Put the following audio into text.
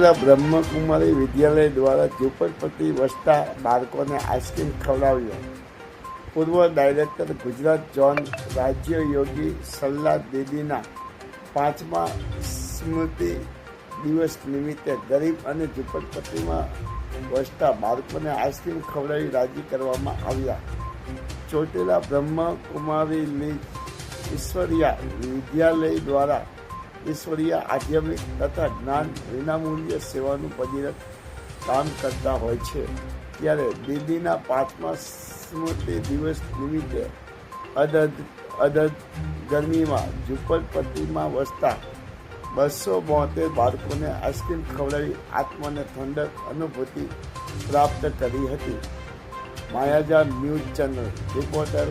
ચોટીલા બ્રહ્મકુમારી વિદ્યાલય દ્વારા ઝૂંપડપટ્ટી વસતા બાળકોને આઈસ્ક્રીમ ખવડાવ્યો. પૂર્વ ડાયરેક્ટર ગુજરાત ઝોન રાજ્ય યોગી સલ્લા દીદીના 5મા સ્મૃતિ દિવસ નિમિત્તે ગરીબ અને ઝૂંપડપટ્ટીમાં વસતા બાળકોને આઈસ્ક્રીમ ખવડાવી રાજી કરવામાં આવ્યા. ચોટીલા બ્રહ્મકુમારી ઈશ્વરીયા વિદ્યાલય દ્વારા ઈશ્વરીય આધ્યાત્મિક તથા જ્ઞાન વિનામૂલ્ય સેવાનું ભગીરથ કામ કરતા હોય છે. ત્યારે દીદીના 5મા સ્મૃતિ દિવસ નિમિત્તે અદદ ગરમીમાં ઝૂંપડપટ્ટીમાં વસતા 272 બાળકોને આઈસ્ક્રીમ ખવડાવી આત્માને ઠંડક અનુભૂતિ પ્રાપ્ત કરી હતી. માયાજાળ ન્યૂઝ ચેનલ રિપોર્ટર